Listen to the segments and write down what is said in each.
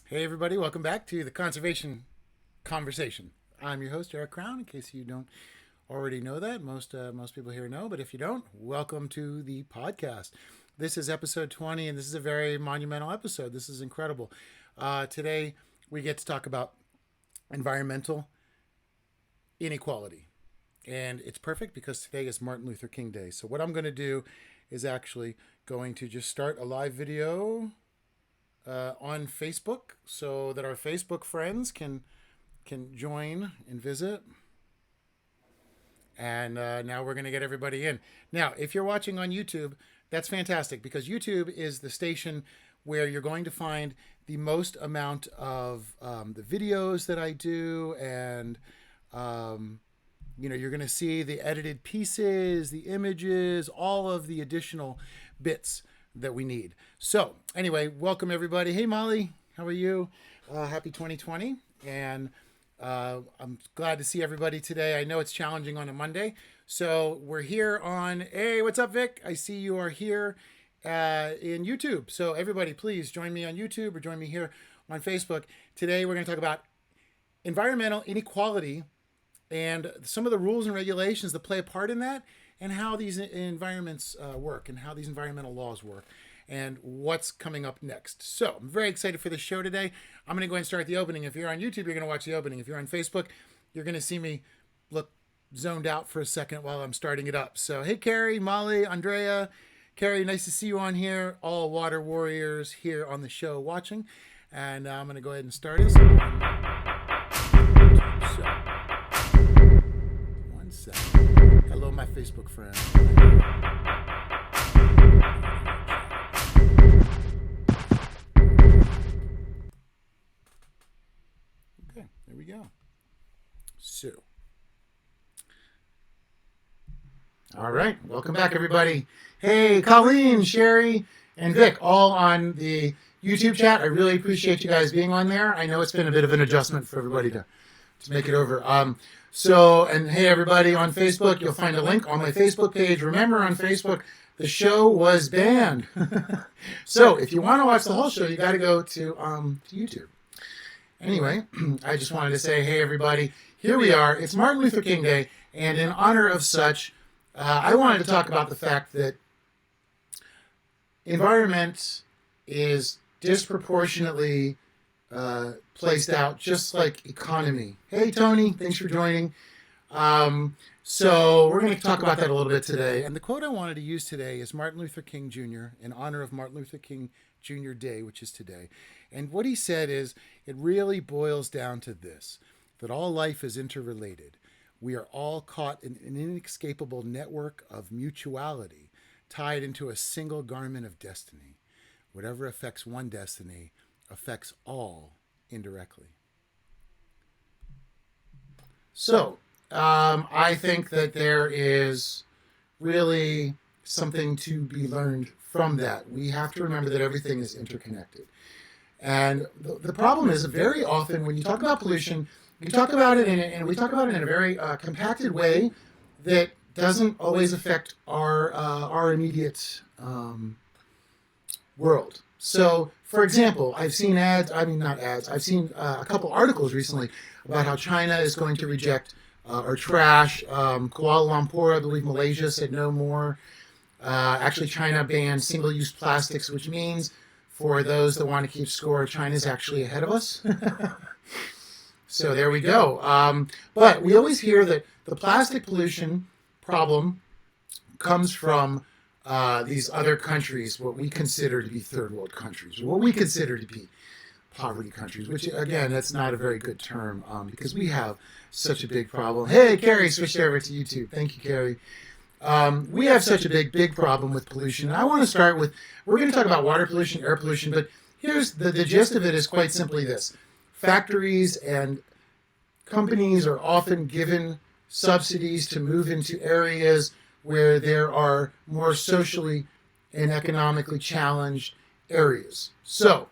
Hey everybody, welcome back to the Conservation Conversation. I'm your host, Eric Crown. In case you don't already know that, most people here know, but if you don't, welcome to the podcast. This is episode 20, and this is a very monumental episode. This is incredible. Today, we get to talk about environmental inequality. And it's perfect because today is Martin Luther King Day. So what I'm going to do is actually going to just start a live video on Facebook so that our Facebook friends can join and visit. And now we're going to get everybody in. Now, if you're watching on YouTube, that's fantastic because YouTube is the station where you're going to find the most amount of the videos that I do, and you're going to see the edited pieces, the images, all of the additional bits that we need. So anyway, welcome everybody. Hey Molly, how are you? Happy 2020. And I'm glad to see everybody today. I know it's challenging on a Monday. So we're here on, hey, what's up, Vic? I see you are here in YouTube. So everybody, please join me on YouTube or join me here on Facebook. Today we're going to talk about environmental inequality and some of the rules and regulations that play a part in that, and how these environments work, and how these environmental laws work, and what's coming up next. So I'm very excited for this show today. I'm going to go ahead and start the opening. If you're on YouTube, you're going to watch the opening. If you're on Facebook, you're going to see me look zoned out for a second while I'm starting it up. So hey, Carrie, Molly, Andrea, Carrie, nice to see you on here. All water warriors here on the show watching. And I'm going to go ahead and start it. So, one second. Hello, my Facebook friend. Okay, there we go. So, all right, welcome back, everybody. Hey, Colleen, Sherry, and Vic, all on the YouTube chat. I really appreciate you guys being on there. I know it's been a bit of an adjustment for everybody to make it over. And hey, everybody on Facebook, you'll find a link on my Facebook page. Remember, on Facebook, the show was banned. So if you want to watch the whole show, you got to go to YouTube. Anyway, I just wanted to say, hey, everybody, here we are. It's Martin Luther King Day, and in honor of such, I wanted to talk about the fact that environment is disproportionately placed out, just like economy. Hey, Tony, thanks for joining. So we're going to talk about that a little bit today. And the quote I wanted to use today is Martin Luther King Jr. in honor of Martin Luther King Jr. Day, which is today. And what he said is, it really boils down to this, that all life is interrelated. We are all caught in an inescapable network of mutuality, tied into a single garment of destiny. Whatever affects one destiny affects all indirectly. So, I think that there is really something to be learned from that. We have to remember that everything is interconnected. And the problem is, very often when you talk about pollution, you talk about it and we talk about it in a very compacted way that doesn't always affect our immediate world. So, for example, I've seen I've seen a couple articles recently about how China is going to reject or trash Kuala Lumpur. I believe Malaysia said no more. Actually, China banned single-use plastics, which means, for those that want to keep score, China's actually ahead of us. So there we go. But we always hear that the plastic pollution problem comes from these other countries, what we consider to be third world countries, or what we consider to be poverty countries, which, again, that's not a very good term because we have such a big problem. Hey, Carrie switched over to YouTube. Thank you, Carrie. We have such a big problem with pollution. And I want to start with, we're going to talk about water pollution, air pollution, but here's the gist of it is quite simply this. Factories and companies are often given subsidies to move into areas where there are more socially and economically challenged areas. So,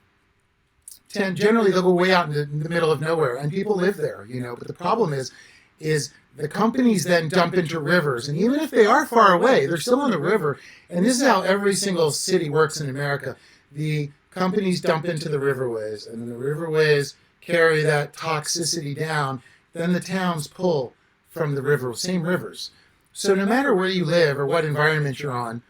generally they'll go way out in the middle of nowhere, and people live there, But the problem is the companies then dump into rivers, and even if they are far away, they're still on the river. And this is how every single city works in America. The companies dump into the riverways, and then the riverways carry that toxicity down. Then the towns pull from the river, same rivers. So no matter where you live or what environment you're on,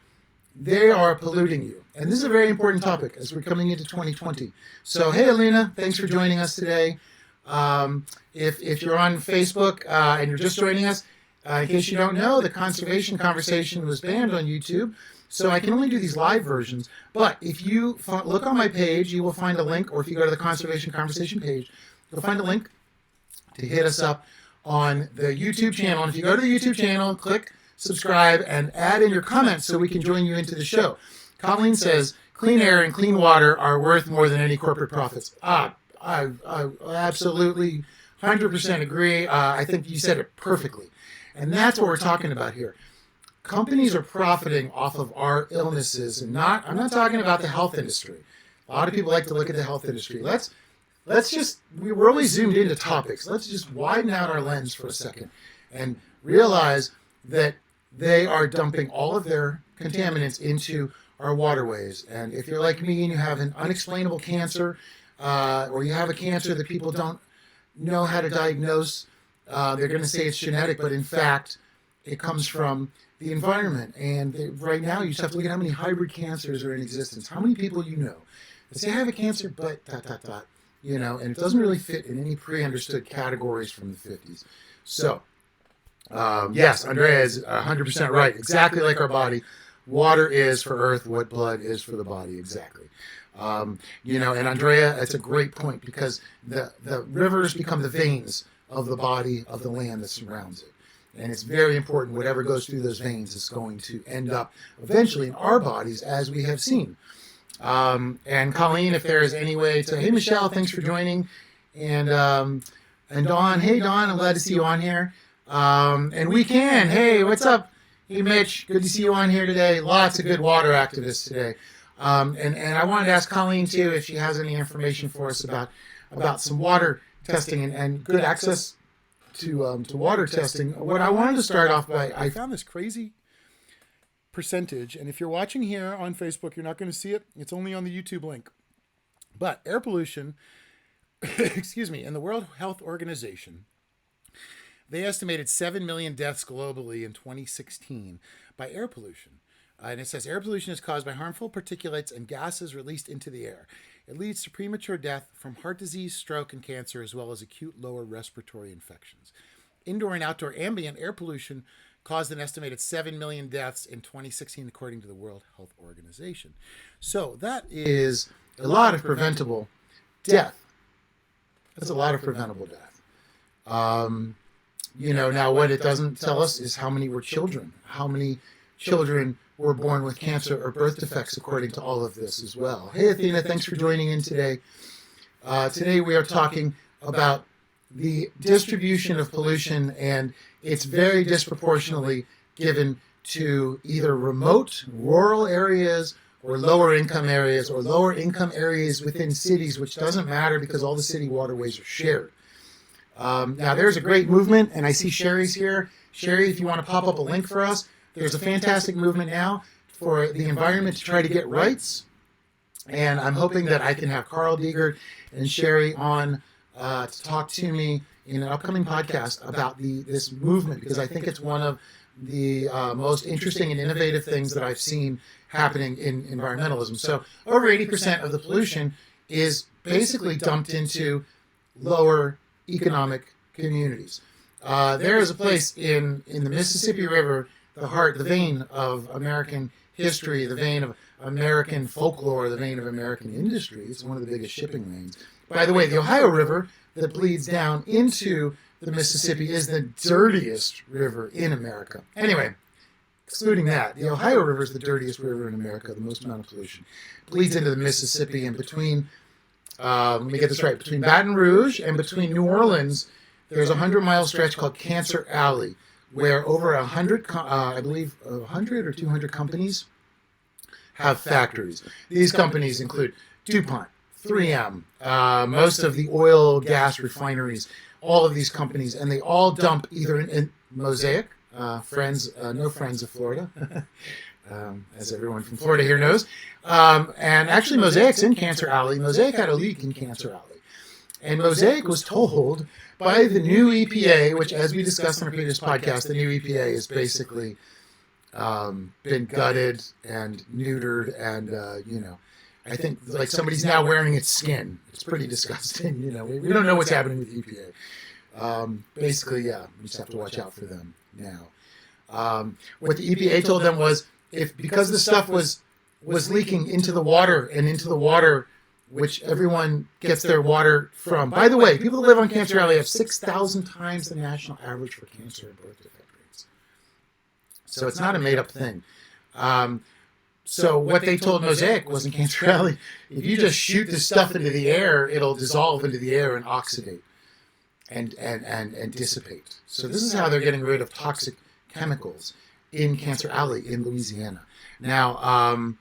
they are polluting you. And this is a very important topic as we're coming into 2020. So, hey, Alina, thanks for joining us today. If you're on Facebook and you're just joining us, in case you don't know, the conservation conversation was banned on YouTube, so I can only do these live versions. But if you look on my page, you will find a link, or if you go to the conservation conversation page, you'll find a link to hit us up on the YouTube channel. And if you go to the YouTube channel, click subscribe and add in your comments so we can join you into the show. Colleen says, clean air and clean water are worth more than any corporate profits. I absolutely 100% agree. I think you said it perfectly. And that's what we're talking about here. Companies are profiting off of our illnesses, and I'm not talking about the health industry. A lot of people like to look at the health industry. We're only zoomed into topics. Let's just widen out our lens for a second and realize that they are dumping all of their contaminants into our waterways. And if you're like me and you have an unexplainable cancer, or you have a cancer that people don't know how to diagnose, they're going to say it's genetic, but in fact, it comes from the environment. And right now, you just have to look at how many hybrid cancers are in existence. How many people you know that say, I have a cancer, but ... and it doesn't really fit in any pre-understood categories from the 50s. So, yes, Andrea is 100% right. Exactly like our body. Water is for Earth what blood is for the body. Exactly. And Andrea, that's a great point, because the rivers become the veins of the body of the land that surrounds it. And it's very important whatever goes through those veins is going to end up eventually in our bodies, as we have seen. And Colleen, if there is any way to, hey, Michelle, thanks for joining. And Dawn, hey, Dawn, I'm glad to see you on here. And we can, hey, what's up? Hey, Mitch, good to see you on here today. Lots of good water activists today. And I wanted to ask Colleen, too, if she has any information for us about some water testing and good access to water testing. What I wanted to start off by, I found this crazy percentage, and if you're watching here on Facebook, you're not going to see it. It's only on the YouTube link. But air pollution, in the World Health Organization, they estimated 7 million deaths globally in 2016 by air pollution. And it says air pollution is caused by harmful particulates and gases released into the air. It leads to premature death from heart disease, stroke, and cancer, as well as acute lower respiratory infections. Indoor and outdoor ambient air pollution caused an estimated 7 million deaths in 2016, according to the World Health Organization. So that is a lot of preventable death. That's a lot of preventable death. Now what it doesn't tell us is how many were children. How many children were born with cancer or birth defects, according to all of this as well. Hey, Athena, thanks for joining in today. Today we are talking about the distribution of pollution, and it's very disproportionately given to either remote, rural areas or lower income areas within cities, which doesn't matter because all the city waterways are shared. Now, there's a great movement, and I see Sherry's here. Sherry, if you want to pop up a link for us, there's a fantastic movement now for the environment to try to get rights. And I'm hoping that I can have Carl Diegert and Sherry on to talk to me in an upcoming podcast about this movement, because I think it's one of the most interesting and innovative things that I've seen happening in environmentalism. So over 80% of the pollution is basically dumped into lower economic communities. There is a place in the Mississippi River, the vein of American history, the vein of American folklore, the vein of American industry. It's one of the biggest shipping lanes. By the way, the Ohio River that bleeds down into the Mississippi is the dirtiest river in America. Anyway, excluding that, the Ohio River is the dirtiest river in America, the most amount of pollution. It bleeds into the Mississippi, and between, let me get this right, between Baton Rouge and between New Orleans, there's a 100-mile stretch called Cancer Alley, where over 100, I believe 100 or 200 companies have factories. These companies include DuPont, 3M, most of the oil, gas refineries, all of these companies, and they all dump either in Mosaic, no Friends of Florida, as everyone from Florida here knows. And actually, Mosaic's in Cancer Alley. Mosaic had a leak in Cancer Alley. And Mosaic was told by the new EPA, which, as we discussed in a previous podcast, the new EPA has basically been gutted and neutered, and I think like somebody's now wearing its skin. It's pretty disgusting. We don't know what's happening with EPA. Basically, yeah, we just have to watch out for them now. What the EPA told them was, because the stuff was leaking into the water, which everyone gets their water from. By the way, people that live on Cancer Alley have 6,000 times the national average for cancer and birth defect rates. So it's not a made-up thing. So what they told Mosaic was, in Cancer Alley, if you just shoot this stuff into the air, it'll dissolve into the air and oxidate and dissipate. So this is how they're getting rid of toxic chemicals in Cancer Alley in Louisiana. Now,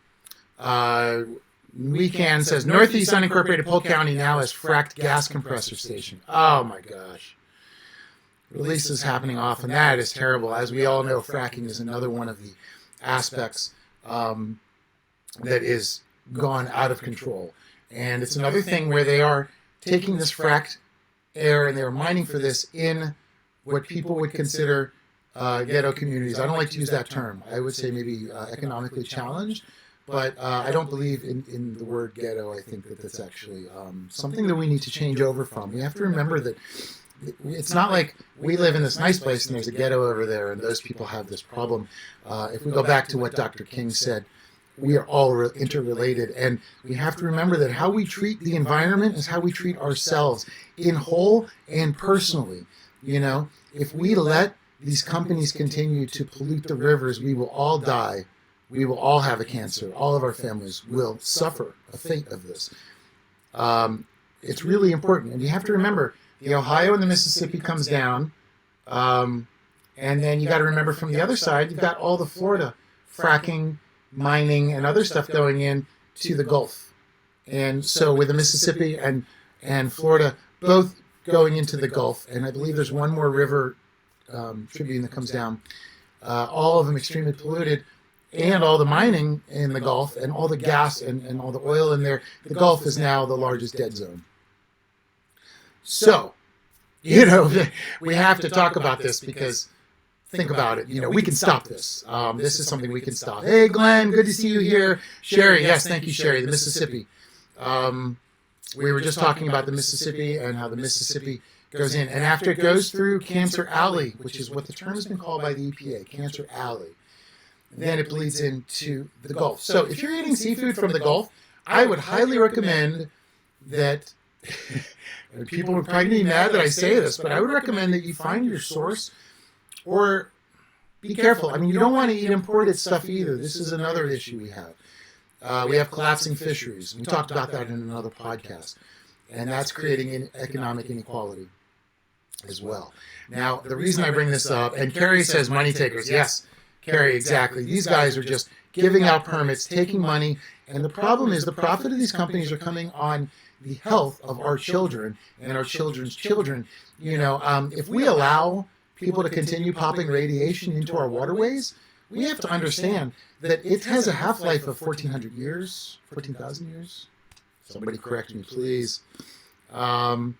Weekend says, Northeast unincorporated Polk County now has fracked gas compressor station. Oh my gosh. Releases happening often. That is terrible. As we all know, fracking is another one of the aspects that is gone out of control. And it's another thing where they are taking this fracked air and they're mining for this in what people would consider ghetto communities. I don't like to use that term. I would say maybe economically challenged. But I don't believe in the word ghetto. I think that that's actually something that we need to change over from. We have to remember that it's not like we live in this nice place and there's a ghetto over there and those people have this problem. If we go back to what Dr. King said, we are all interrelated. And we have to remember that how we treat the environment is how we treat ourselves in whole and personally. If we let these companies continue to pollute the rivers, we will all die. We will all have a cancer. All of our families will suffer a fate of this. It's really important. And you have to remember, the Ohio and the Mississippi comes down. And then you got to remember from the other side, you've got all the Florida fracking, mining, and other stuff going in to the Gulf. And so with the Mississippi and Florida both going into the Gulf, and I believe there's one more river tribune that comes down, all of them extremely polluted, and all the mining in the Gulf and all the gas and all the oil in there, the Gulf is now the largest dead zone. So, we have to talk about this because, think about it, we can stop this. This is something we can stop. Hey, Glenn, good to see you here. Sherry, yes, thank you, Sherry, the Mississippi. We were just talking about the Mississippi and how the Mississippi goes in. And after it goes through Cancer Alley, which is what the term has been called by the EPA, Cancer Alley, then it bleeds into the Gulf. So if you're eating seafood from the Gulf, I would highly recommend that, and people are probably going to be mad that I say this, but I would recommend that you find your source, or be careful. I mean, you don't want to eat imported stuff either. This is another issue we have. We have collapsing fisheries. We talked about that in another podcast. And that's creating economic inequality as well. Now, the reason I bring this up, and Carrie says money takers. Yes, Carrie, exactly. These guys are just giving out permits, taking money, and the problem is the profit of these companies are coming on the health of our children and our children's children. If we allow people to continue popping radiation into our waterways, we have to understand that it has a half-life of 1,400 years, 14,000 years. Somebody correct me, please. And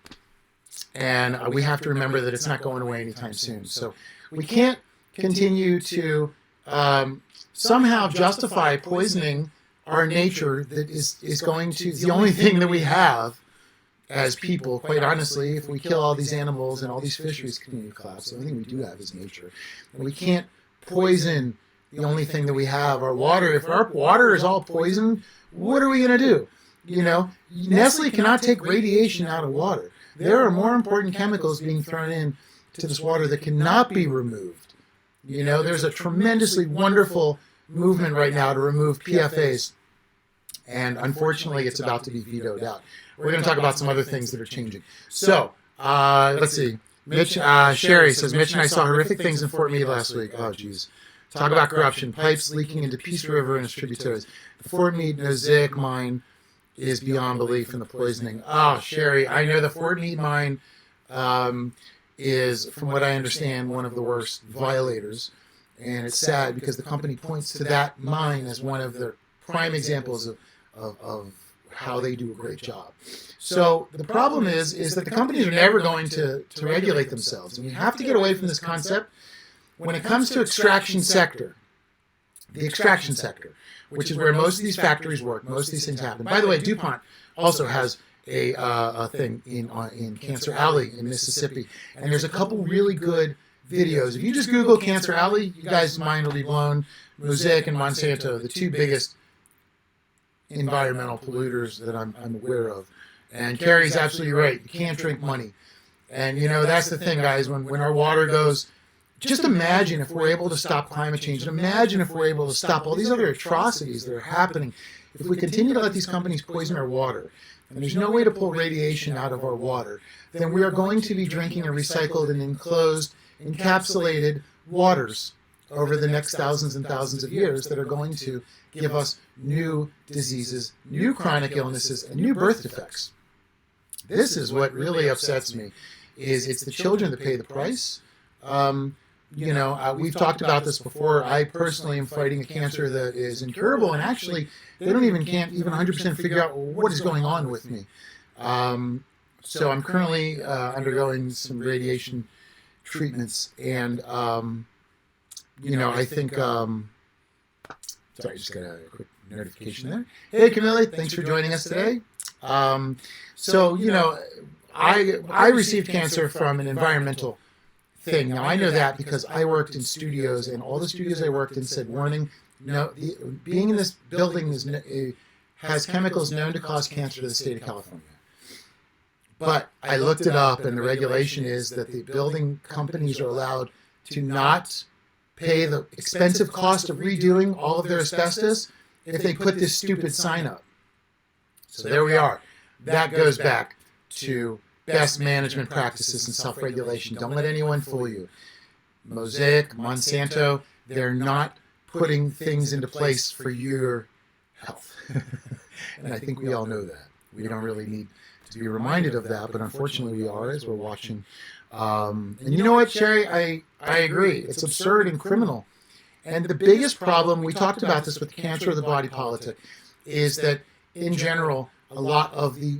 we have to remember that it's not going away anytime soon. So we can't continue to somehow justify poisoning our nature that is going to, the only thing that we have as people, quite honestly. If we kill all these animals and all these fisheries continue to collapse, the only thing we do have is nature. And we can't poison the only thing that we have, our water. If our water is all poisoned, what are we going to do? Nestle cannot take radiation out of water. There are more important chemicals being thrown in to this water that cannot be removed. There's a tremendously wonderful movement right now to remove PFAS, and unfortunately, it's about to be vetoed out. We're going to talk about some other things that are changing. So, let's see. Sherry says, Mitch and I saw horrific things in Fort Meade last week. Oh, geez. Talk about corruption. Pipes leaking into Peace River and its tributaries. The Fort Meade Mosaic mine is beyond belief in the poisoning. Oh, Sherry, I know the Fort Meade mine is, from what I understand, one of the worst violators And it's sad because the company points to that mine as one of the prime examples of how they do a great job. So the problem is that the companies are never going to regulate themselves. And we have to get away from this concept when it comes to extraction sector. The extraction sector, which is where most of these factories work, most of these things happen. By the way, DuPont also has a thing in Cancer Alley in Mississippi, and there's a couple really good videos. If you just Google Cancer Alley, you guys' mind will be blown. Mosaic and Monsanto, the two biggest environmental polluters that I'm aware of. And Carrie's absolutely right. You can't drink money. And, you know, that's the thing, guys. When our water goes, just imagine if we're able to stop climate change. And imagine if we're able to stop all these other atrocities that are happening. If we continue to let these companies poison our water, and there's no way to pull radiation out of our water, then we are going to be drinking a recycled and enclosed, encapsulated waters over the next thousands and thousands of years that are going to give us new diseases, new chronic illnesses, and new birth defects. This is what really upsets me, is it's the children that pay the price. We've talked about this before. I personally am fighting a cancer that is incurable, and actually they can't even 100% figure out what is going on with me. So I'm currently undergoing some radiation treatments, and I think sorry, just got a quick notification there. Hey Camille, thanks for joining us today. I received cancer from an environmental thing. Now I know that because I worked in studios, and all the studios I worked in said, warning, being in this building has chemicals known to cause cancer to the state of California. But I looked it up, and the regulation is that the building companies are allowed to not pay the expensive cost of redoing all of their asbestos if they put this stupid sign up. So there we are. That goes back to best management practices and self-regulation. Don't let anyone fool you. Mosaic, Monsanto, they're not putting things into place for your health. And I think we all know that. We don't really need to be reminded of that, but unfortunately we are, as we're watching. And you know what, Sherry? I agree. It's absurd and criminal. And the biggest problem, we talked about this with the cancer of the body politic, is that in general, a lot of the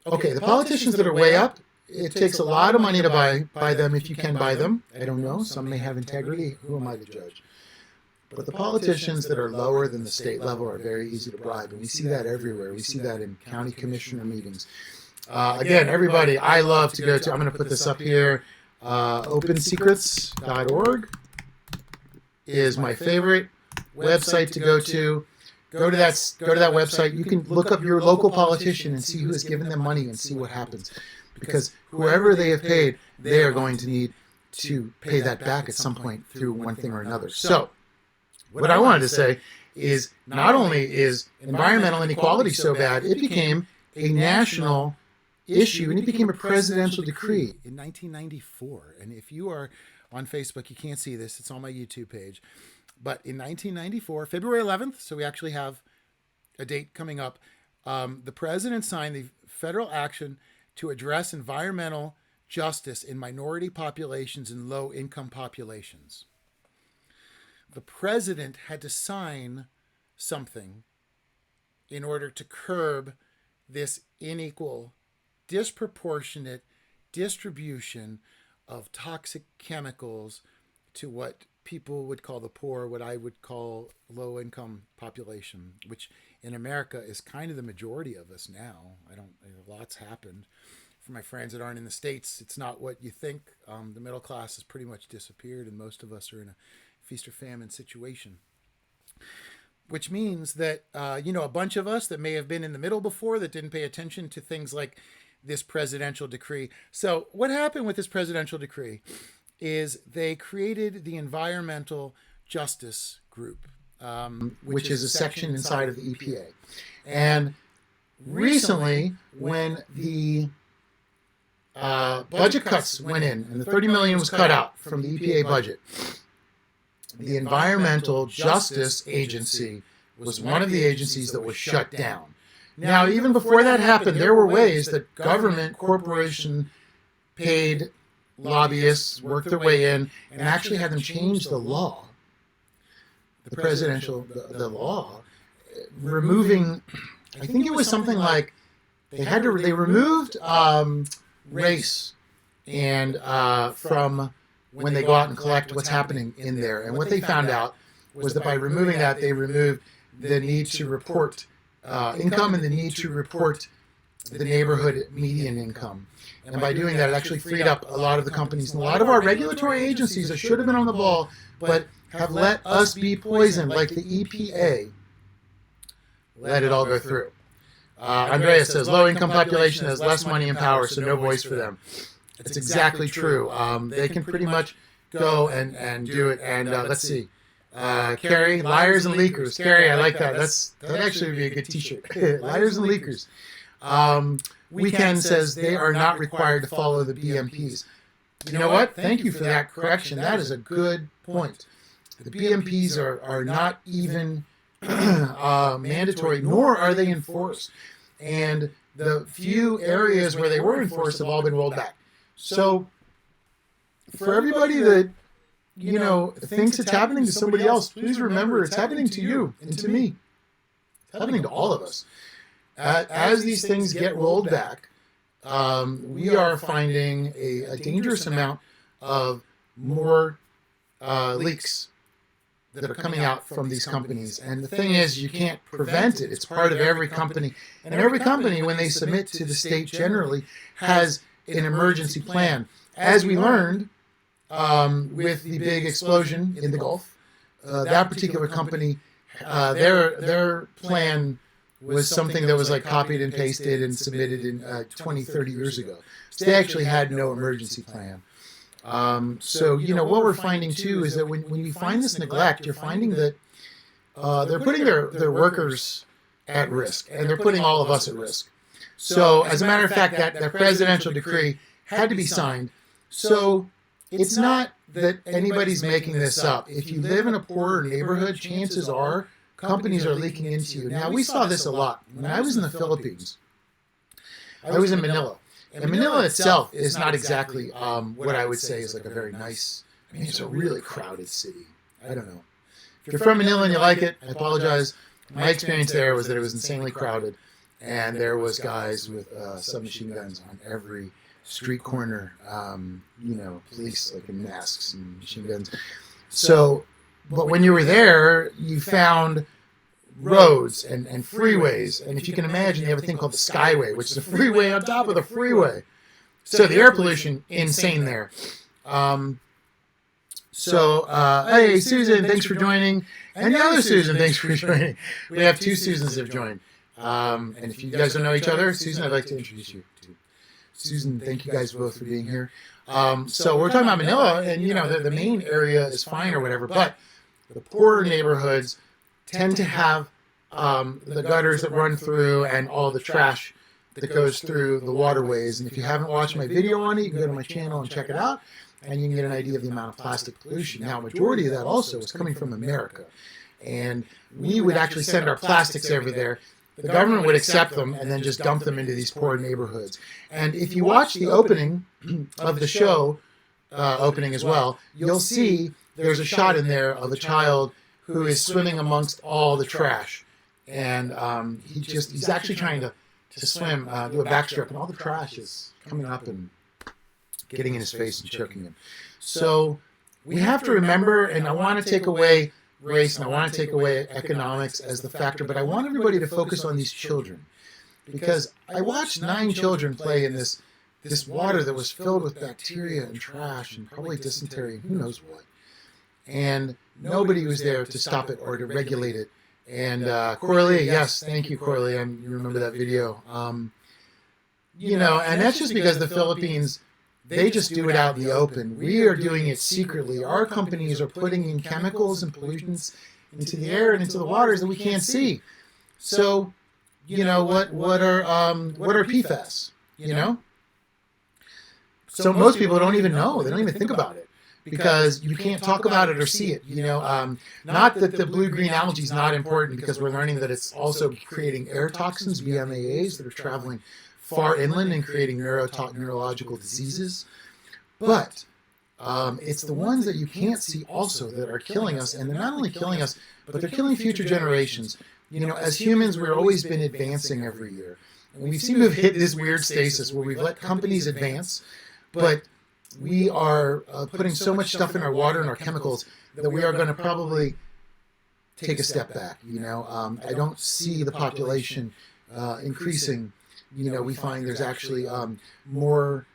politicians that are way up, it takes a lot of money to buy them if you can buy them. I don't know. Some may have integrity. Who am I to judge? But the politicians that are lower than the state level are very easy to bribe. And we see that everywhere. We see that in county commissioner meetings. Again, everybody, I love to go to, I'm going to put this up here, opensecrets.org is my favorite website to go to. Go to that website. You can look up your local politician and see who has given them money and see what happens. Because whoever they have paid, they are going to need to pay that back at some point through one thing or another. So, what I wanted to say is not only is environmental inequality so bad, it became a national issue, and it became a presidential decree in 1994. And if you are on Facebook, you can't see this. It's on my YouTube page. But in 1994, February 11th, so we actually have a date coming up, the president signed the federal action to address environmental justice in minority populations and low-income populations. The president had to sign something in order to curb this unequal, disproportionate distribution of toxic chemicals to what people would call the poor, what I would call low-income population, which in America is kind of the majority of us now. Lots happened. For my friends that aren't in the States, it's not what you think. The middle class has pretty much disappeared, and most of us are in a feast or famine situation. Which means that, a bunch of us that may have been in the middle before that didn't pay attention to things like this presidential decree. So what happened with this presidential decree is they created the Environmental Justice Group, which is a section inside of the EPA. And recently, when the budget cuts went in and the $30 million was cut out from the EPA budget, the Environmental Justice Agency was one of the agencies that was shut down. Now, even before that happened, there were ways that government, corporation, paid lobbyists worked their way in and actually had them change the law the law removing, I think it was something like they removed race and from when they go out and collect what's happening in there. And what they found out was that by removing that, they removed the need to report income and the need to report the neighborhood median income. And by doing that, it actually freed up a lot of the companies and a lot of our regulatory agencies that should have been on the ball, but have let us be poisoned, like the EPA. Let it all go through. Andreas says, low-income population has less money and power, so no voice for them. It's exactly true. They can pretty much go and do it. And let's see. Carrie, liars and leakers. Carrie, I like that. That actually would be a good T-shirt. Liars and leakers. Weekend says they are not required to follow the BMPs. You know what? Thank you for that correction. That is a good point. The BMPs are not even mandatory, nor are they enforced. And the few areas where they were enforced have all been rolled back. So for everybody that, thinks it's happening to somebody else, please remember it's happening to you and to me. It's happening to all of us. As these things get rolled back, we are finding a dangerous amount of more leaks that are coming out from these companies. And the thing is, you can't prevent it. It's part of every company. And every company, when they submit to the state generally, has an emergency plan. As we learned with the big explosion in the Gulf, that particular company, their plan was something that was like copied and pasted and submitted in 20, 30 years ago. So they actually had no emergency plan. So, what we're finding too is that when you find this neglect, you're finding that they're putting their workers at risk, and they're putting all of us at risk. So, as a matter of fact, that presidential decree had to be signed. So, it's not that anybody's making this up. If you live in a poorer neighborhood, chances are companies are leaking into you. Now, we saw this a lot. When I was in the Philippines, I was in Manila. And Manila itself is not exactly what I would say is like a very nice, it's a really crowded city. I don't know. If you're from Manila and you like it, I apologize. My experience there was that it was insanely crowded. And there was guys with submachine guns on every street corner, police like in masks and machine guns. So, but when you were there, you found roads and freeways. And if you can imagine, they have a thing called the Skyway, which is a freeway on top of the freeway. So the air pollution, insane there. Hey, Susan, thanks for joining. And the other Susan, thanks for joining. We have two Susans that have joined. And if you guys don't know each other, Susan, I'd like to introduce you to Susan. Thank you guys both for being here. So we're talking about Manila, and the main area is fine or whatever, but the poorer neighborhoods tend to have the gutters that run through and all the trash that goes through the waterways. And if you haven't watched my video on it, you can go to my channel and check it out, and you can get an idea of the amount of plastic pollution. Now, majority of that also is coming from America, and we would actually send our plastics over there. The government would accept them and then just dump them into these poor neighborhoods. And if you watch the opening of the show, opening as well, you'll see there's a shot in there of a child who is swimming amongst all the trash. And he's actually trying to swim, do a backstroke, and all the trash is coming up and getting in his face and choking him. So we have to remember, and I want to take away race and I want to take away economics as the factor, but I want everybody to focus on these children, because I watched 9 children play in this water that was filled with bacteria and trash and probably dysentery and who knows what. And nobody was there to stop it or to regulate it. And Coralie, yes, thank you, Coralie. You remember that video. And that's just because the Philippines, they just do it out in the open. We are doing it secretly. Our companies are putting in chemicals and pollutants into the air and into the waters that we can't see. So, what are PFAS? So most people don't even know. They don't even think about it because you can't talk about it or see it. Not that the blue-green algae is not important, because we're learning that it's also creating air toxins, BMAAs, that are traveling far inland and creating neurological diseases. But It's the ones that you can't see also that are killing us, and they're not only killing us, but they're killing future generations. As humans, we've always been advancing every year. And we seem to have hit this weird stasis where we've let companies advance, but we are putting so much stuff in our water and our chemicals that we are going to probably take a step back. I don't see the population increasing. We find there's actually more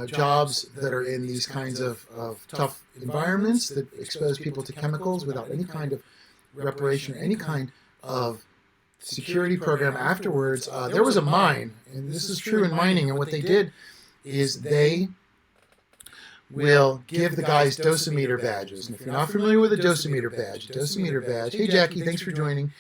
jobs that are in these kinds of tough environments that expose people to chemicals without any kind of reparation or any kind of security program afterwards. There was a mine, and this is true in mining, and what they did is they will give the guys dosimeter badges. And if you're not familiar with a dosimeter badge, hey Jackie, thanks for joining.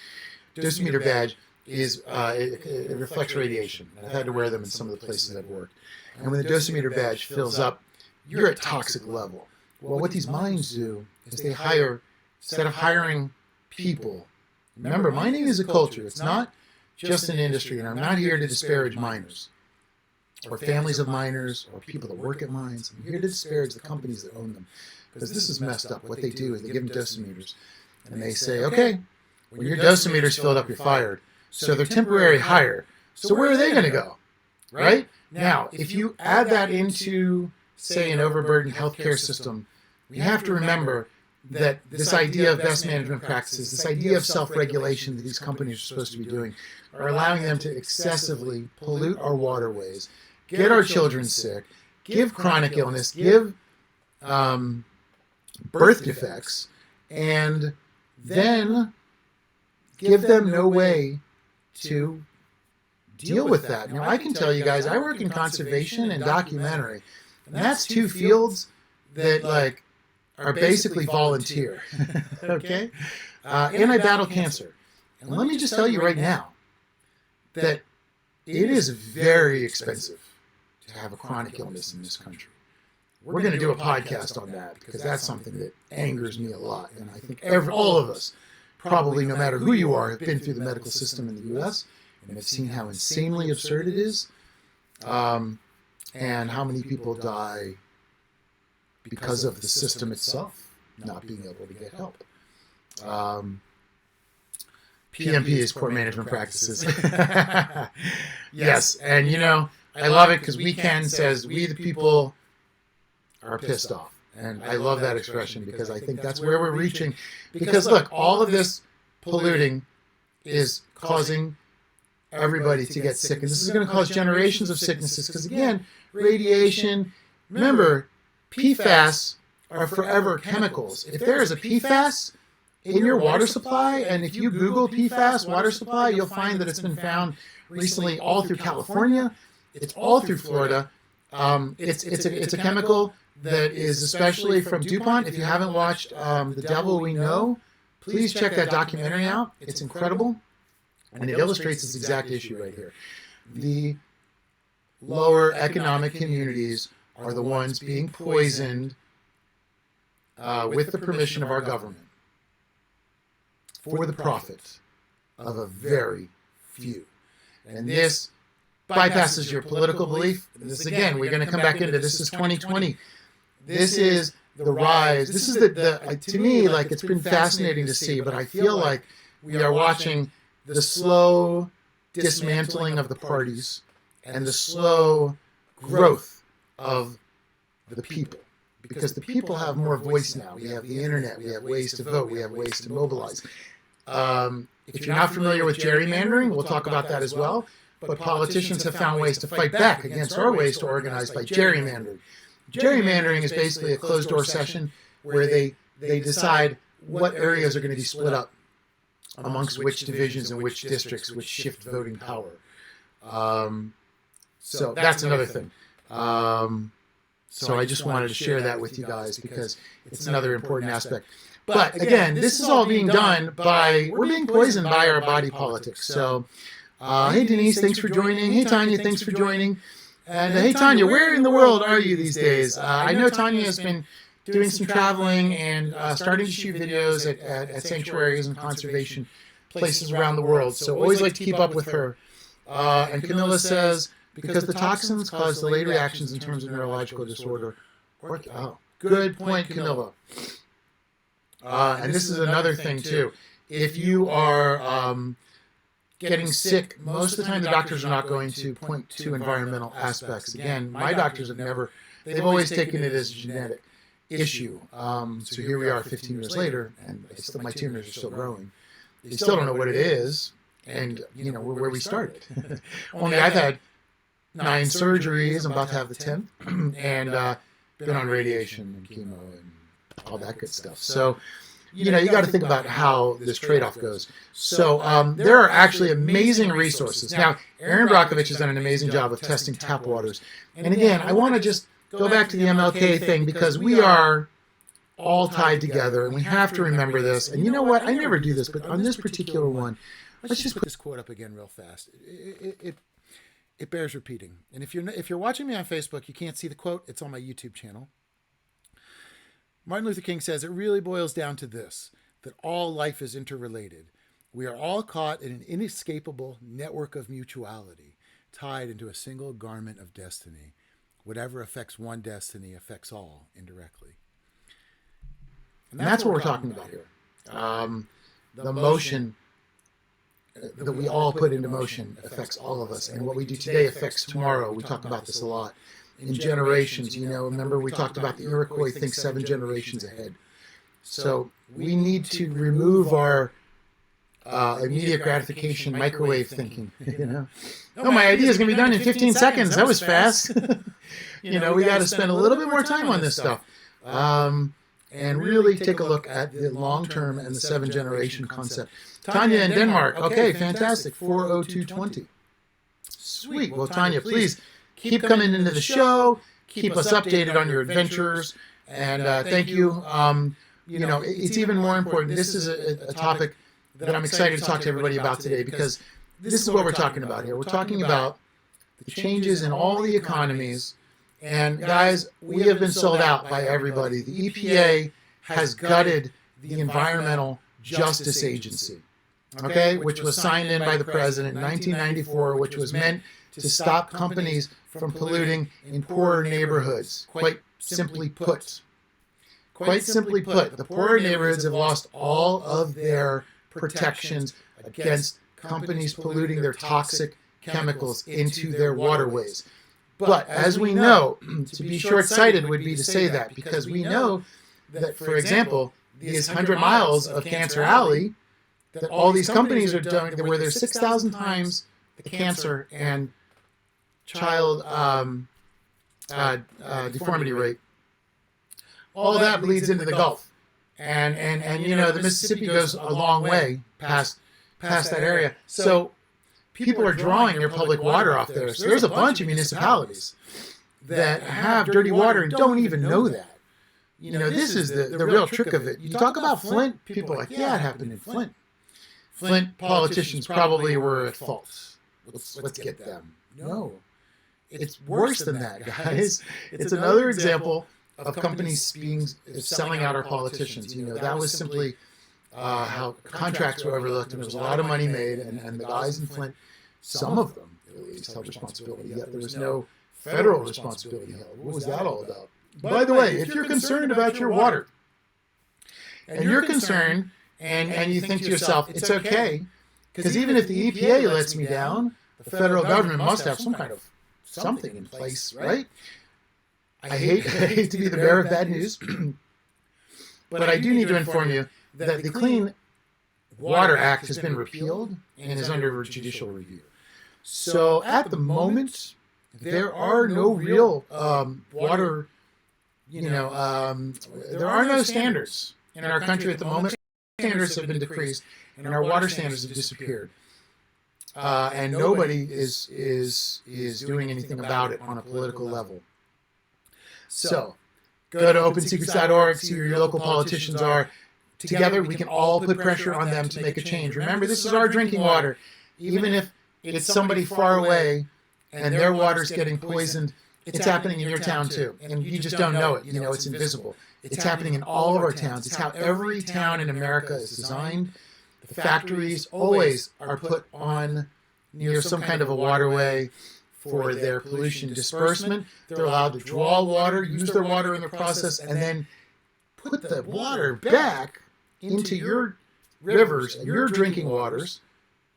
Dosimeter badge is, it reflects radiation. I've had to wear them in some of the places I've worked. And when the dosimeter badge fills up, you're at toxic level. Well, what these mines do is they hire, instead of hiring people, remember, mining is a culture. It's not just an industry, and I'm not here to disparage miners or families of miners or people that work at mines. I'm here to disparage the companies that own them, because this is messed up. What they do is they give them dosimeters, and they say, okay, when your dosimeter's filled up, you're fired. So they're temporary hire. So where are they going to go, right? Now, if you add that into, say, an overburdened healthcare system, we have to remember that this idea of best management practices, this idea of self-regulation that these companies are supposed to be doing, are allowing them to excessively pollute our waterways, get our children sick, give chronic illness, give birth defects, and then give them no way to deal with that. Now, I can tell you guys, I work in conservation and documentary, and that's two fields that, are basically volunteer, okay? And I battle cancer. And let me just tell you right now that it is very expensive to have a chronic illness in this country. We're going to do a podcast on that because that's something that angers me a lot. And I think all of us, probably no matter who you are, have been through the medical system in the U.S. and have seen how insanely absurd it is, and how many people die because of the system itself not being able to get help. PMP is poor management practices. Yes, and I love it because we says we the people are pissed off. And I love that expression because I think that's where we're reaching. Because look, all of this polluting is causing everybody to get sick. And this is going to cause generations of sicknesses because, again, radiation, remember, PFAS are forever chemicals. If there is a PFAS in your water supply, and if you Google PFAS water supply, you'll find that it's been found recently all through California. It's all through Florida. It's a chemical that is especially from DuPont. If you haven't watched The Devil We Know, please check that documentary out. It's incredible, and it illustrates this exact issue right here. The lower economic communities are the ones being poisoned with the permission of our government for the profit of a very few. And this bypasses your political belief. This, again, we're going to come back into this is 2020. This is the rise. This is to me, it's been fascinating to see, but I feel like we are watching the slow dismantling of the parties and the slow growth of the people. Because the people have more voice now. We have the internet. We have ways to vote. We have ways to mobilize. If you're not familiar with gerrymandering, we'll talk about that as well. But politicians have found ways to fight back against our ways to organize by gerrymandering. Gerrymandering is basically a closed-door session where they decide what areas are going to be split up amongst which divisions and which districts, which shift voting power. So that's another thing. So I just wanted to share that with you guys because it's another important aspect. But again, this is all being done we're being poisoned by our body politics. So, hey Denise, thanks for joining. Hey Tanya, thanks for joining. And hey Tanya, where in the world are you these days? I know Tanya has been doing some traveling and starting to shoot videos at sanctuaries and conservation places around the world. So always like to keep up with her. And Camilla says, because the toxins cause delayed reactions in terms of neurological disorder. Good point, Camilla. And this is another thing, too. If you are getting sick, most of the time the doctors are not going to point to environmental aspects. Again, my doctors have never, they've always taken it as a genetic issue. So here we are 15 years later, and my tumors are still growing. They still don't know what it is, and, you know, where we started. Only I've had 9 surgeries. I'm about to have the 10th, and been on radiation and chemo and all that good stuff. So, you know, you got to think about how this trade-off goes. So there are actually amazing resources. Now, Aaron Brockovich has done an amazing job of testing tap waters. And again, I want to just go back to the MLK thing, because we are all tied together, and we have to remember this. And you know what? I never do this, but on this particular one, let's just put this quote up again real fast. It bears repeating. And if you're watching me on Facebook, you can't see the quote. It's on my YouTube channel. Martin Luther King says, it really boils down to this, that all life is interrelated. We are all caught in an inescapable network of mutuality, tied into a single garment of destiny. Whatever affects one destiny affects all indirectly. And that's what we're talking about here. The motion that we all put into motion affects all of us. And what we do today affects tomorrow. We talk about this a lot. In generations, you know, remember we talked about the Iroquois think 7 generations ahead. So we need to remove our immediate gratification microwave thinking, you know. Oh, my idea is going to be done in 15 seconds. That was fast. You know, we got to spend a little bit more time on this stuff. And really take a look at the long-term and the 7-generation concept. Tanya in Denmark. Okay, fantastic. 40220. Sweet. Well, Tanya, please keep coming into the show. Keep us updated on your adventures. And thank you. You know, it's even more important. This is a topic that I'm excited to talk to everybody about today, because this is what we're talking about here. We're talking about the changes in all the economies. And guys, we have been sold out by everybody. The EPA has gutted the Environmental Justice Agency, okay, which was signed in by the president in 1994, which was meant to stop companies from polluting in poorer neighborhoods. Quite simply put, the poorer neighborhoods have lost all of their protections against companies polluting their toxic chemicals into their waterways. But as we know, to be short-sighted would be to say that, because we know that, for example, these 100 miles of Cancer Alley, that all these companies are doing, where there's 6,000 times the cancer and child deformity rate, all that bleeds into the Gulf. And you know, the Mississippi goes a long way past that area. So people are drawing their public water off there. So there's a bunch of municipalities that have dirty water and don't even know that. You know, this is the real trick of it. You talk about Flint, people are like, yeah, it happened in Flint. Flint politicians probably were at fault. Let's get them. No, it's worse than that, guys. It's another example of companies selling out our politicians. You know, that was simply how contracts were overlooked, and there was a lot of money made, and the guys in Flint, some of them at least held responsibility, yet there was no federal responsibility held. What was that all about? By the way, if you're concerned about your water, and you're concerned, and you think to yourself, it's okay, because even if the EPA lets me down, the federal government must have some kind of something in place, right? I hate to be the bearer of bad news, but I do need to inform you that the Clean Water Act has been repealed and is under judicial review. So at the moment, there are no real water, there are no standards in our country at the moment. Standards have been decreased, and our water standards have disappeared. And nobody is doing anything about it on a political level. So go to opensecrets.org, see where your local politicians are. Together, we can all put pressure on them to make a change. Remember, this is our drinking water. Even if it's somebody far away and their water's getting poisoned, it's happening in your town too. And you just don't know it. You know, it's invisible. It's happening in all of our towns. It's how every town in America is designed. The factories always are put on near some kind of a waterway for their pollution disbursement. They're allowed to draw water, use their water in the process, and then put the water back into your rivers and your drinking waters.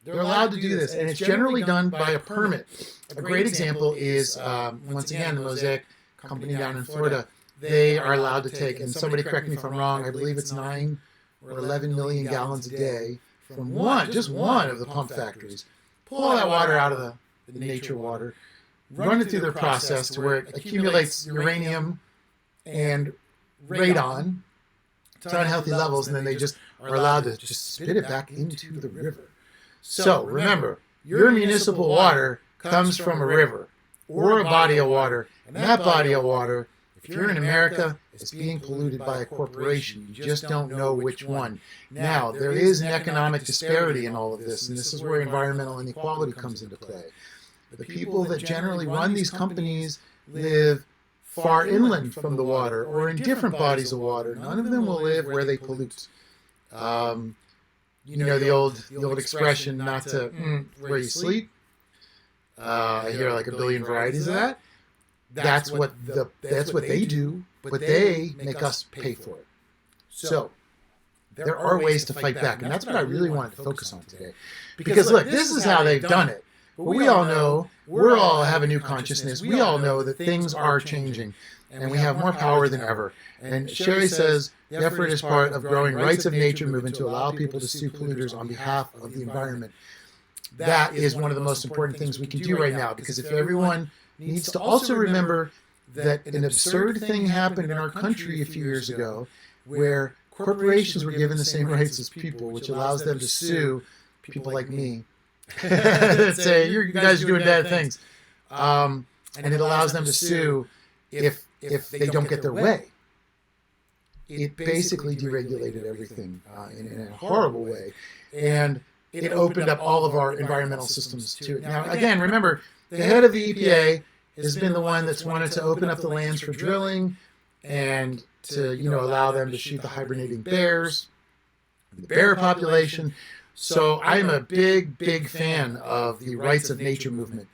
They're allowed to do this, and it's generally done by a permit. A great example is, once again, the Mosaic company down in Florida. They are allowed to take, and somebody correct me if I'm wrong, I believe it's 9 or 11 million gallons a day from just one of the pump factories. Pull all that water out of the nature water, run it through their process to where it accumulates uranium and radon to unhealthy levels, and then they just are allowed to just spit it back into the river. So remember, your municipal water comes from a river or a body of water, and that body of water, if you're in America, it's being polluted by a corporation. You just don't know which one. Now, there is an economic disparity in all of this, and this is where environmental inequality comes into play. The people that generally run these companies live far inland from the water or in different bodies of water. None of them will live where they pollute. You know the old expression, not to where you sleep. I hear like a billion varieties of that. That's what they do, but they make us pay for it. So there are ways to fight back, and that's what I really wanted to focus on today. Because look, this is how they've done it. But we all know, we all have a new consciousness. We all know that things are changing, and we have more power than ever. And Sherry says the effort is part of growing rights of nature movement to allow people to sue polluters on behalf of the environment. That is one of the most important things we can do right now, because if everyone needs to also remember that an absurd thing happened in our country a few years ago where corporations were given the same rights as people, which allows them to sue people like me. Say, you guys are doing bad things. And it allows them to sue if they don't get their way. It basically deregulated everything in a horrible way. And it opened up all of our environmental systems to it. Now, again, remember, the head of the EPA has been the one that's wanted to open up the lands for drilling and to, allow them to shoot the hibernating bears, the bear population. So I'm a big, big fan of the rights of nature movement.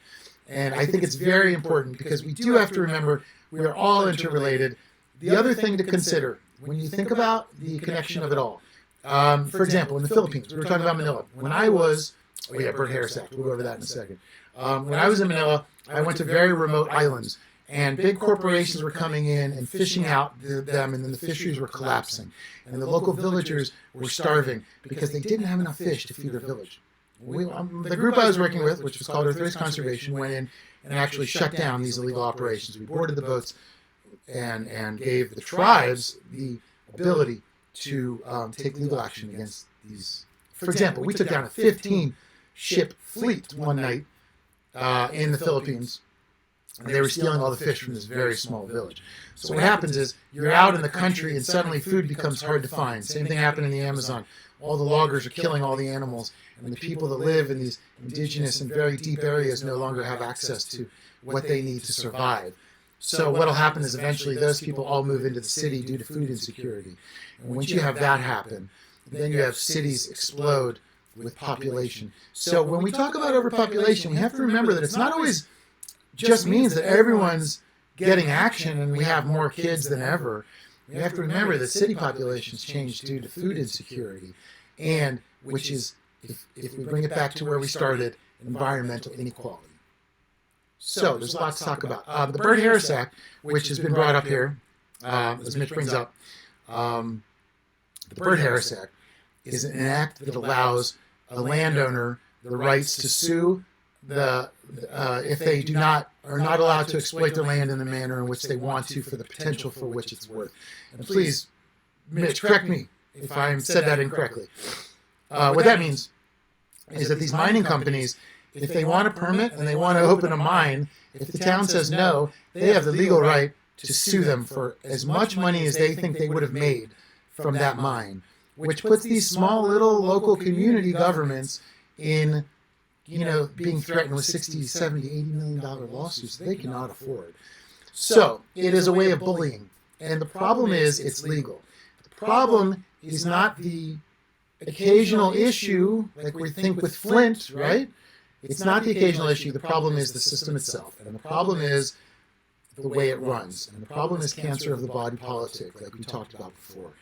And I think it's very important because we do have to remember we are all interrelated. The other thing to consider when you think about the connection of it all, for example, in the Philippines, we were talking about Manila. When I was, Birdhair Set, we'll go over that in a second. When I was in Manila, I went to very remote islands, and big corporations were coming in and fishing out them, and then the fisheries were collapsing. And the local villagers were starving because they didn't have enough fish to feed their village. The group I was working with, which was called Earth Race Conservation, went in and actually shut down these illegal operations. We boarded the boats and gave the tribes the ability to take legal action against these. For example, we took down a 15-ship fleet one night in the Philippines. And they were stealing all the fish from this very small village. So what happens is you're out in the country and suddenly food becomes hard to find. Same thing happened in the Amazon. All the loggers are killing all the animals, and the people that live in these indigenous and very deep areas no longer have access to what they need to survive. So what will happen is eventually those people all move into the city due to food insecurity. And once you have that happen, then you have cities explode with population. So when we talk about overpopulation, we have to remember that it's not always just means that everyone's getting action and we have more kids than ever. We have to remember that city populations change due to food insecurity, and which is, if we bring it back to where we started, environmental inequality. So there's a lot to talk about. The Birdhair Set, which has been brought up here, as Mitch brings up, the Birdhair Set is an act that allows a landowner the rights to sue if they are not allowed to exploit their land in the manner in which they want to for the potential for which it's worth. And please, Mitch, correct me if I said that incorrectly. What that means is that these mining companies, if they want a permit and they want to open a mine, if the town says no, they have the legal right to sue them for as much money as they think they would have made from that mine, which puts these small little local community governments in being threatened with $60, $70, $80 million lawsuits they cannot afford. So it is a way of bullying. And the problem is it's legal. The problem is not the occasional issue like we think with Flint, right? It's not the occasional issue. The problem is the system itself. And the problem is the way it runs. And the problem is cancer of the body politic, like we talked about before.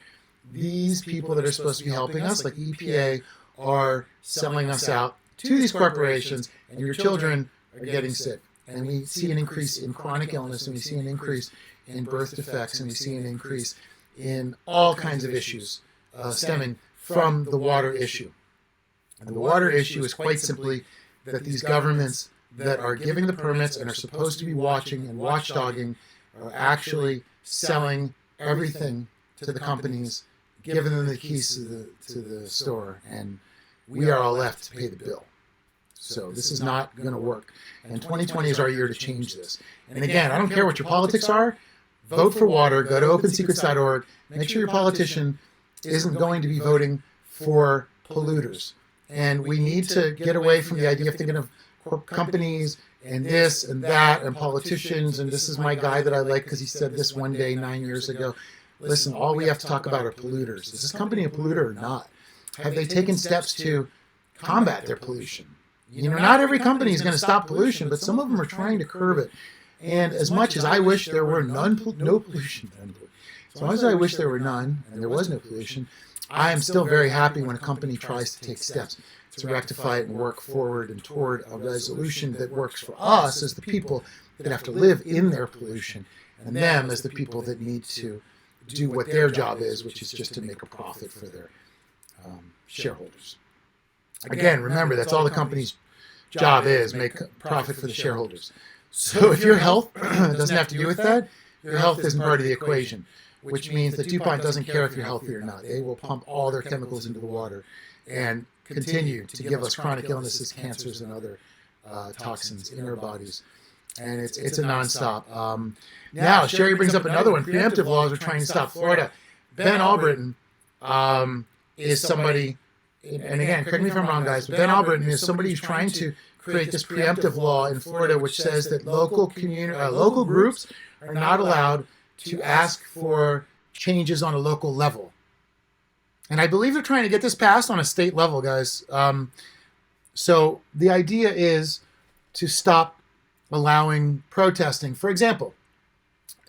These people that are supposed to be helping us, like EPA, are selling us out to these corporations, and your children are getting sick. And we see an increase in chronic illness, and we see an increase in birth defects, and we see an increase in all kinds of issues stemming from the water issue. And the water issue is quite simply that these governments that are giving the permits and are supposed to be watching and watchdogging are actually selling everything to the companies, giving them the keys to the store, and we are all left to pay the bill. So this is not going to work. And 2020 is our year to change this. And again, I don't care what your politics are. Vote for water. Go to opensecrets.org. Make sure your politician isn't going to be voting for polluters. And we need to get away from the idea of thinking of companies and this and that and politicians. And this is my guy that I like because he said this one day 9 years ago. Listen, all we have to talk about are polluters. Is this company a polluter or not? Have they taken steps to combat their pollution? You know, not every company is going to stop pollution, but some of them are trying to curb it. And as much as I wish there were no pollution, as long as I wish there were none and there was no pollution, I am still very happy when a company tries to take steps to rectify it and work forward and toward a resolution that works for us as the people that have to live in their pollution, and them as the people that need to do what their job is, which is just to make a profit for their shareholders. Again, remember, that's all the company's job is, make a profit for the shareholders. So if your health doesn't have to do with that, your health isn't part of the equation, which means that DuPont doesn't care if you're healthy or not. They will pump all their chemicals into the water and continue to give us chronic illnesses, cancers, and other toxins in our bodies. And it's a nonstop. Now, Sherry brings up another one. Preemptive laws are trying to stop Florida. Ben Albritton is somebody, and again, correct me if I'm wrong, guys, but Ben Albritton is somebody who's trying to create this preemptive law in Florida which says that local groups are not allowed to ask for changes on a local level. And I believe they're trying to get this passed on a state level, guys. So the idea is to stop allowing protesting. For example,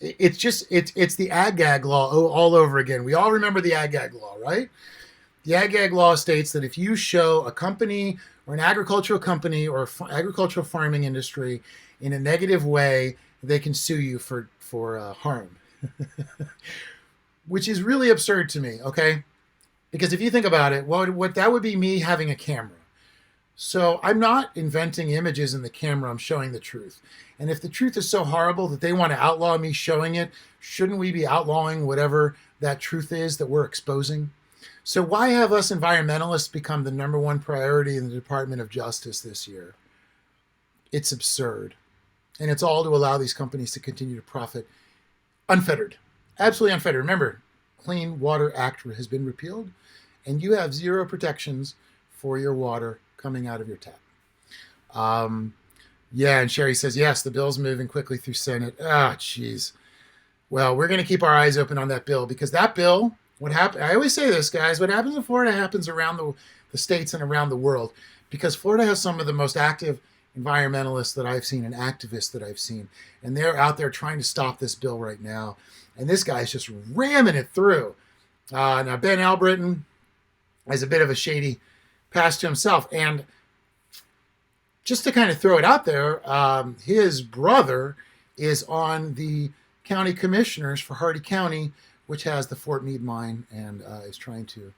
it's the ag-gag law all over again. We all remember the ag-gag law, right? The ag-gag law states that if you show a company or an agricultural company or agricultural farming industry in a negative way, they can sue you for harm, which is really absurd to me, okay? Because if you think about it, what that would be me having a camera. So I'm not inventing images in the camera, I'm showing the truth. And if the truth is so horrible that they want to outlaw me showing it, shouldn't we be outlawing whatever that truth is that we're exposing? So why have us environmentalists become the number one priority in the Department of Justice this year? It's absurd. And it's all to allow these companies to continue to profit unfettered. Absolutely unfettered. Remember, Clean Water Act has been repealed, and you have zero protections for your water coming out of your tap. Yeah, and Sherry says, yes, the bill's moving quickly through Senate. Jeez. Well, we're going to keep our eyes open on that bill, because that bill, what happened? I always say this, guys, what happens in Florida happens around the states and around the world, because Florida has some of the most active environmentalists that I've seen and activists that I've seen. And they're out there trying to stop this bill right now. And this guy's just ramming it through. Now, Ben Albritton has a bit of a shady past to himself. And just to kind of throw it out there, his brother is on the county commissioners for Hardy County, which has the Fort Meade mine and is trying to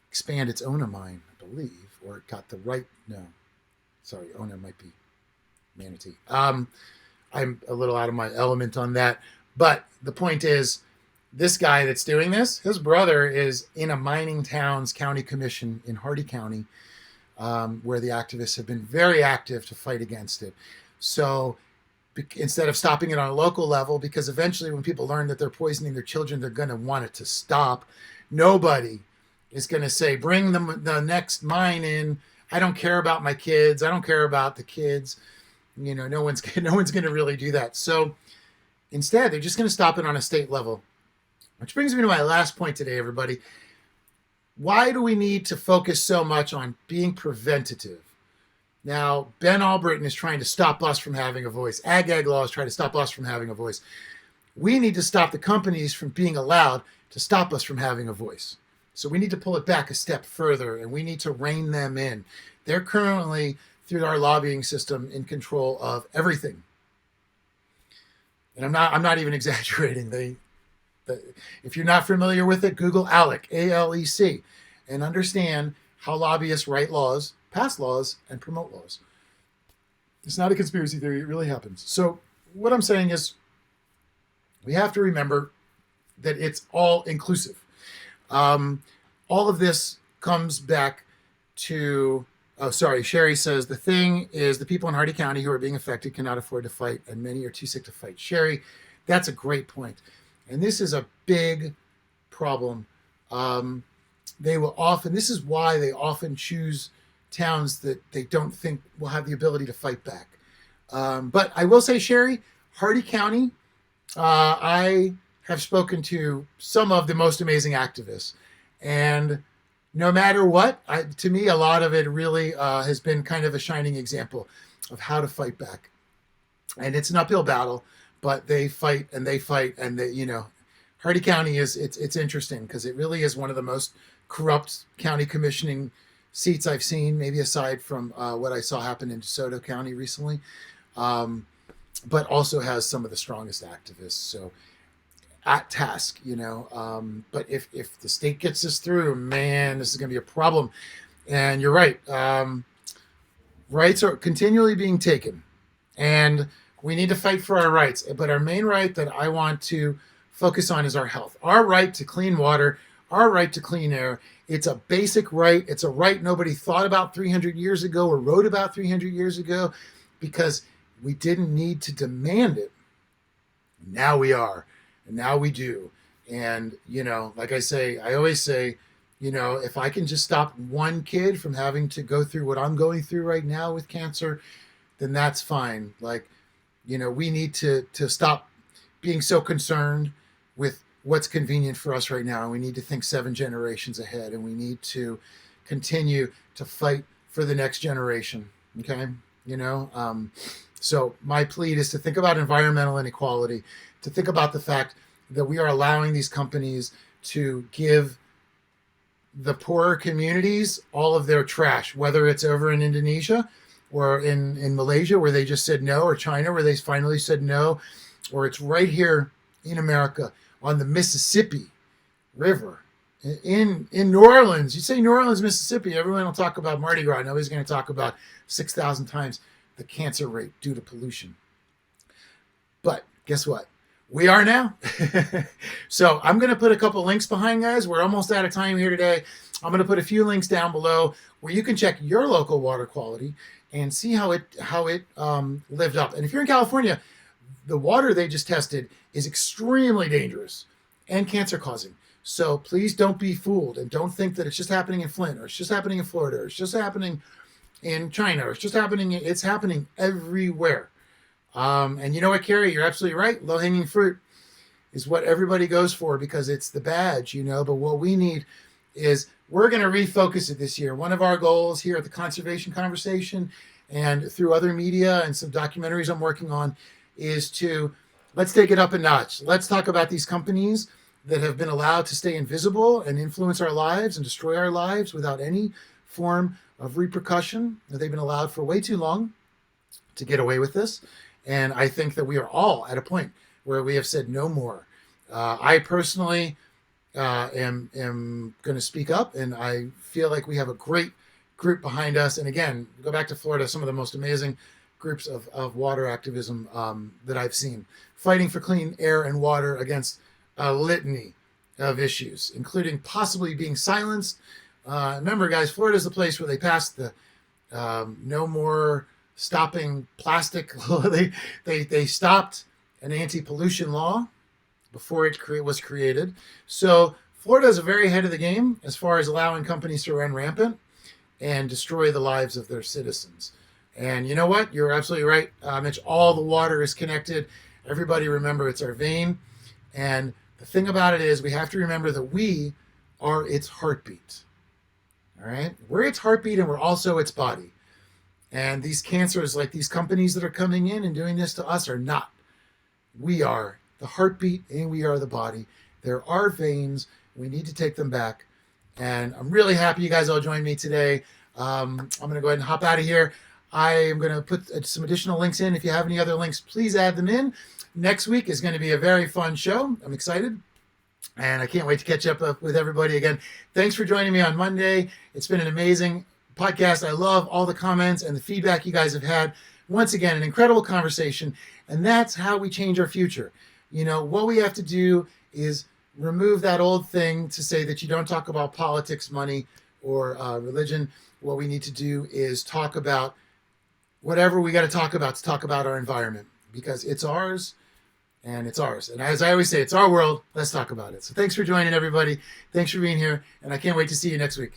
expand its Ona mine, I believe, or it got the right, no, sorry, Ona might be Manatee. I'm a little out of my element on that, but the point is, this guy that's doing this, his brother is in a mining town's county commission in Hardy County, where the activists have been very active to fight against it. So instead of stopping it on a local level, because eventually when people learn that they're poisoning their children, they're going to want it to stop. Nobody is going to say, bring the next mine in. I don't care about my kids. I don't care about the kids. You know, no one's going to really do that. So instead, they're just going to stop it on a state level. Which brings me to my last point today, everybody. Why do we need to focus so much on being preventative? Now, Ben Albritton is trying to stop us from having a voice. Ag law is trying to stop us from having a voice. We need to stop the companies from being allowed to stop us from having a voice. So we need to pull it back a step further, and we need to rein them in. They're currently, through our lobbying system, in control of everything. And I'm not even exaggerating. If you're not familiar with it, Google ALEC, ALEC, and understand how lobbyists write laws, pass laws, and promote laws. It's not a conspiracy theory. It really happens. So what I'm saying is we have to remember that it's all inclusive. All of this comes back to, Sherry says, the thing is the people in Hardy County who are being affected cannot afford to fight, and many are too sick to fight. Sherry, that's a great point. And this is a big problem. This is why they often choose towns that they don't think will have the ability to fight back. But I will say, Sherry, Hardy County, I have spoken to some of the most amazing activists. And no matter what, to me, a lot of it really has been kind of a shining example of how to fight back. And it's an uphill battle, but they fight and they fight. And Hardy County it's interesting because it really is one of the most corrupt county commissioning seats I've seen, maybe aside from what I saw happen in DeSoto County recently, but also has some of the strongest activists. So at task, but if the state gets this through, man, this is going to be a problem. And you're right. Rights are continually being taken, and we need to fight for our rights. But our main right that I want to focus on is our health, our right to clean water, our right to clean air. It's a basic right. It's a right nobody thought about 300 years ago or wrote about 300 years ago because we didn't need to demand it. Now we are. And now we do. And, like I always say, if I can just stop one kid from having to go through what I'm going through right now with cancer, then that's fine. We need to stop being so concerned with what's convenient for us right now. And we need to think 7 generations ahead, and we need to continue to fight for the next generation. Okay. So my plea is to think about environmental inequality, to think about the fact that we are allowing these companies to give the poorer communities all of their trash, whether it's over in Indonesia or in Malaysia where they just said no, or China where they finally said no, or it's right here in America on the Mississippi River in New Orleans. You say New Orleans, Mississippi, everyone will talk about Mardi Gras. Nobody's going to talk about 6,000 times the cancer rate due to pollution. But guess what? We are now. So I'm going to put a couple links behind, guys. We're almost out of time here today. I'm going to put a few links down below where you can check your local water quality and see how it lived up. And if you're in California, the water they just tested is extremely dangerous and cancer causing. So please don't be fooled, and don't think that it's just happening in Flint, or it's just happening in Florida, or it's just happening in China, or it's happening everywhere. And you know what, Carrie, you're absolutely right. Low-hanging fruit is what everybody goes for because it's the badge, but what we need is we're going to refocus it this year. One of our goals here at the Conservation Conversation and through other media and some documentaries I'm working on is let's take it up a notch. Let's talk about these companies that have been allowed to stay invisible and influence our lives and destroy our lives without any form of repercussion. They've been allowed for way too long to get away with this. And I think that we are all at a point where we have said no more. I personally am going to speak up, and I feel like we have a great group behind us. And again, go back to Florida, some of the most amazing groups of water activism that I've seen, fighting for clean air and water against a litany of issues, including possibly being silenced. Remember, guys, Florida is the place where they passed the no more stopping plastic. they stopped an anti-pollution law before it was created. So Florida is very ahead of the game as far as allowing companies to run rampant and destroy the lives of their citizens. And you know what? You're absolutely right, Mitch. All the water is connected. Everybody remember it's our vein. And the thing about it is we have to remember that we are its heartbeat. All right? We're its heartbeat, and we're also its body. And these cancers, like these companies that are coming in and doing this to us, are not. We are the heartbeat and we are the body. There are veins. We need to take them back. And I'm really happy you guys all joined me today. I'm going to go ahead and hop out of here. I am going to put some additional links in. If you have any other links, please add them in. Next week is going to be a very fun show. I'm excited. And I can't wait to catch up with everybody again. Thanks for joining me on Monday. It's been an amazing podcast. I love all the comments and the feedback you guys have had. Once again, an incredible conversation. And that's how we change our future. You know, what we have to do is remove that old thing to say that you don't talk about politics, money, or religion. What we need to do is talk about whatever we got to talk about our environment, because it's ours and it's ours. And as I always say, it's our world. Let's talk about it. So thanks for joining, everybody. Thanks for being here. And I can't wait to see you next week.